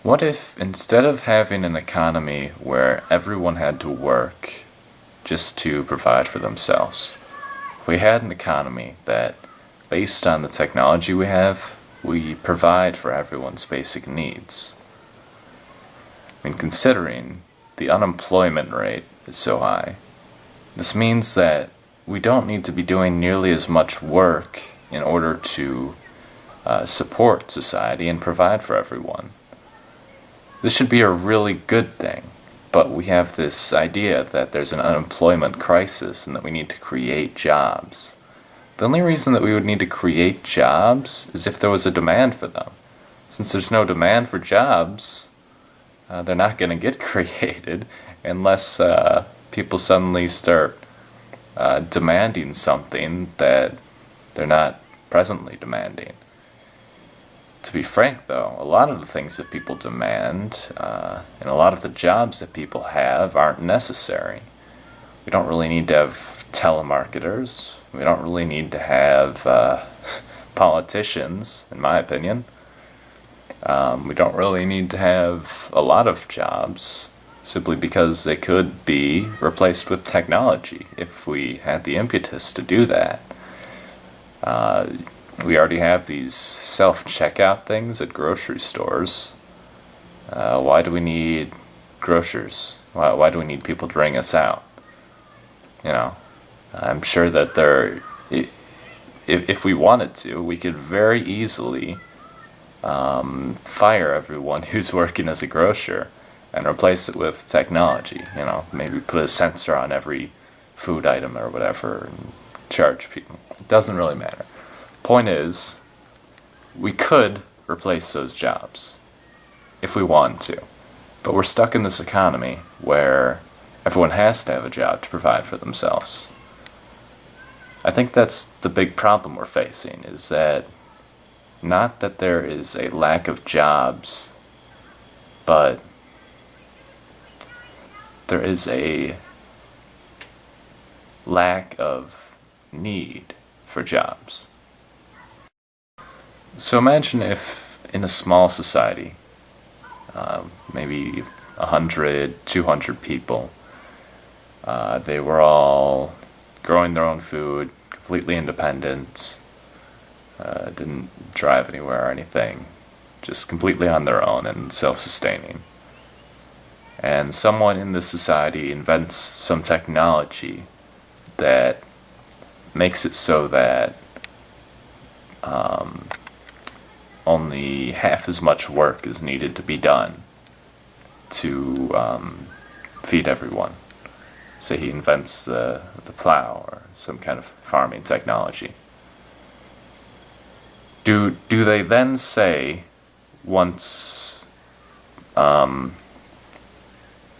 What if instead of having an economy where everyone had to work just to provide for themselves, we had an economy that, based on the technology we have, we provide for everyone's basic needs? I mean, considering the unemployment rate is so high, this means that we don't need to be doing nearly as much work in order to support society and provide for everyone. This should be a really good thing, but we have this idea that there's an unemployment crisis and that we need to create jobs. The only reason that we would need to create jobs is if there was a demand for them. Since there's no demand for jobs, they're not going to get created unless people suddenly start demanding something that they're not presently demanding. To be frank, though, a lot of the things that people demand and a lot of the jobs that people have aren't necessary. We don't really need to have telemarketers. We don't really need to have politicians, in my opinion. We don't really need to have a lot of jobs simply because they could be replaced with technology if we had the impetus to do that. We already have these self-checkout things at grocery stores. Why do we need grocers? Why do we need people to ring us out? I'm sure that if we wanted to, we could very easily fire everyone who's working as a grocer and replace it with technology. Maybe put a sensor on every food item or whatever and charge people. It doesn't really matter. Point is, we could replace those jobs if we wanted to, but we're stuck in this economy where everyone has to have a job to provide for themselves. I think that's the big problem we're facing, is that not that there is a lack of jobs, but there is a lack of need for jobs. So imagine if in a small society, maybe 100, 200 people, they were all growing their own food, completely independent, didn't drive anywhere or anything, just completely on their own and self-sustaining. And someone in this society invents some technology that makes it so that only half as much work is needed to be done to feed everyone. Say he invents the plow or some kind of farming technology. Do they then say, once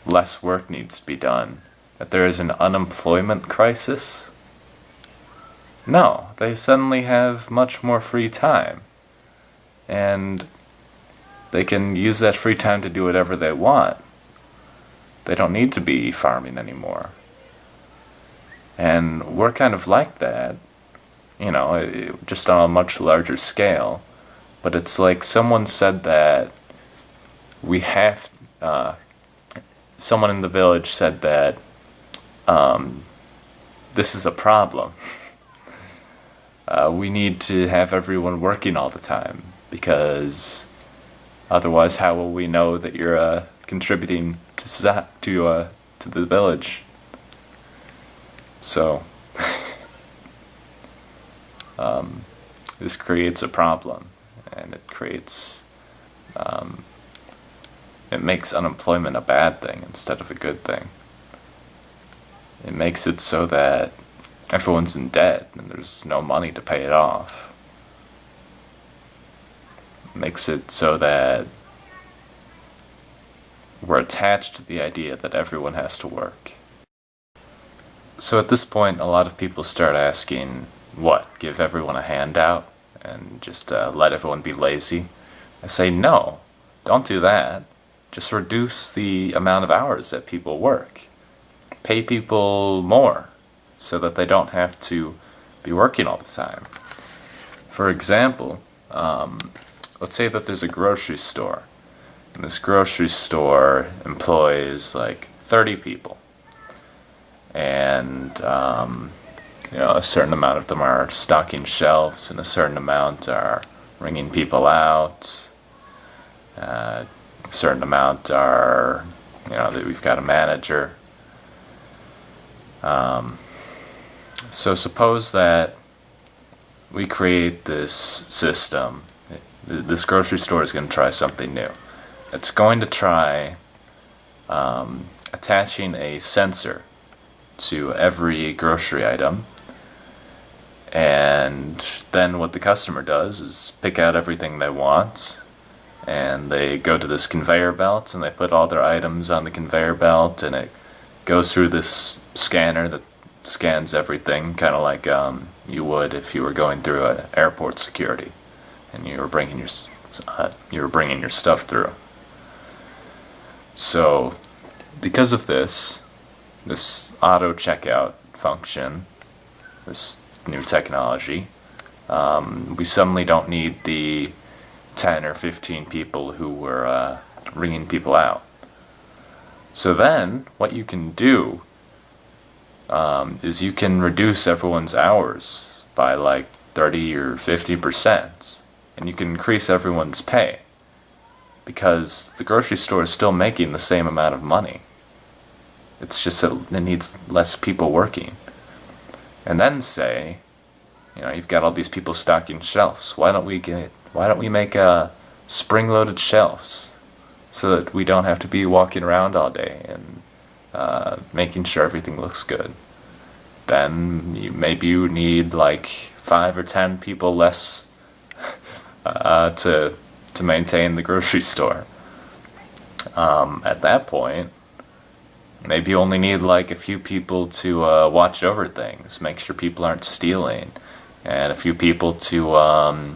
less work needs to be done, that there is an unemployment crisis? No, they suddenly have much more free time. And they can use that free time to do whatever they want. They don't need to be farming anymore. And we're kind of like that, just on a much larger scale. But it's like someone said that someone in the village said that this is a problem. We need to have everyone working all the time, because otherwise how will we know that you're contributing to the village? So this creates a problem, and it makes unemployment a bad thing instead of a good thing. It makes it so that everyone's in debt and there's no money to pay it off. It makes it so that we're attached to the idea that everyone has to work. So at this point, a lot of people start asking, what, give everyone a handout and just let everyone be lazy? I say, no, don't do that. Just reduce the amount of hours that people work. Pay people more so that they don't have to be working all the time. For example, let's say that there's a grocery store This grocery store employs like 30 people, and a certain amount of them are stocking shelves, and a certain amount are ringing people out. A certain amount are, that we've got a manager. So suppose that we create this system. This grocery store is going to try something new. It's going to try attaching a sensor to every grocery item, and then what the customer does is pick out everything they want, and they go to this conveyor belt and they put all their items on the conveyor belt, and it goes through this scanner that scans everything, kind of like you would if you were going through an airport security and you were bringing your stuff through. So because of this auto checkout function, this new technology, we suddenly don't need the 10 or 15 people who were ringing people out. So then what you can do is you can reduce everyone's hours by like 30 or 50%, and you can increase everyone's pay, because the grocery store is still making the same amount of money. It's just that it needs less people working. And then say, you've got all these people stocking shelves. Why don't we make spring-loaded shelves so that we don't have to be walking around all day and making sure everything looks good? Then maybe you need like 5 or 10 people less to maintain the grocery store. At that point, maybe you only need like a few people to watch over things, make sure people aren't stealing, and a few people to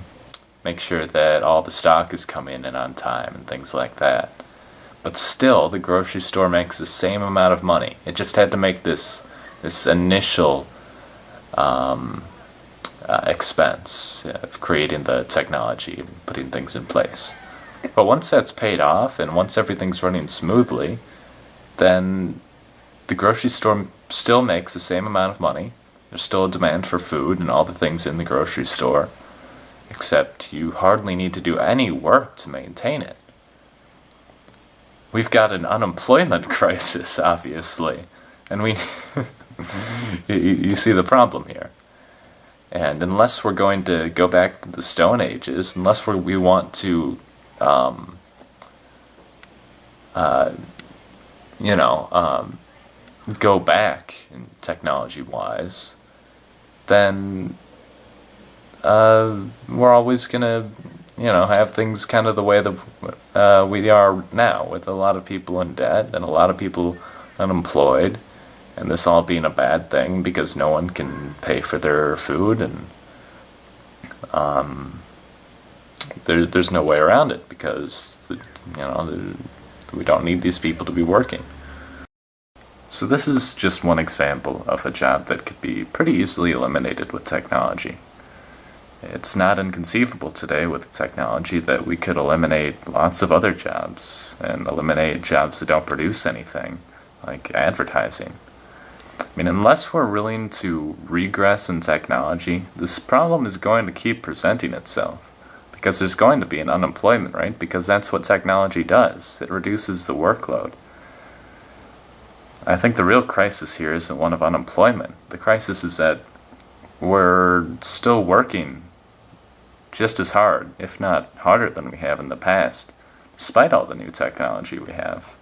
make sure that all the stock is coming in on time and things like that. But still, the grocery store makes the same amount of money. It just had to make this initial expense of creating the technology and putting things in place. But once that's paid off and once everything's running smoothly, then the grocery store still makes the same amount of money. There's still a demand for food and all the things in the grocery store, except you hardly need to do any work to maintain it. We've got an unemployment crisis, obviously, and you see the problem here. And unless we're going to go back to the Stone Ages, unless we want to go back in technology-wise, then we're always gonna, have things kind of the way that we are now, with a lot of people in debt and a lot of people unemployed, and this all being a bad thing because no one can pay for their food, and there's no way around it because we don't need these people to be working. So this is just one example of a job that could be pretty easily eliminated with technology. It's not inconceivable today with technology that we could eliminate lots of other jobs and eliminate jobs that don't produce anything, like advertising. I mean, unless we're willing to regress in technology, this problem is going to keep presenting itself. Because there's going to be an unemployment, right? Because that's what technology does. It reduces the workload. I think the real crisis here isn't one of unemployment. The crisis is that we're still working just as hard, if not harder than we have in the past, despite all the new technology we have.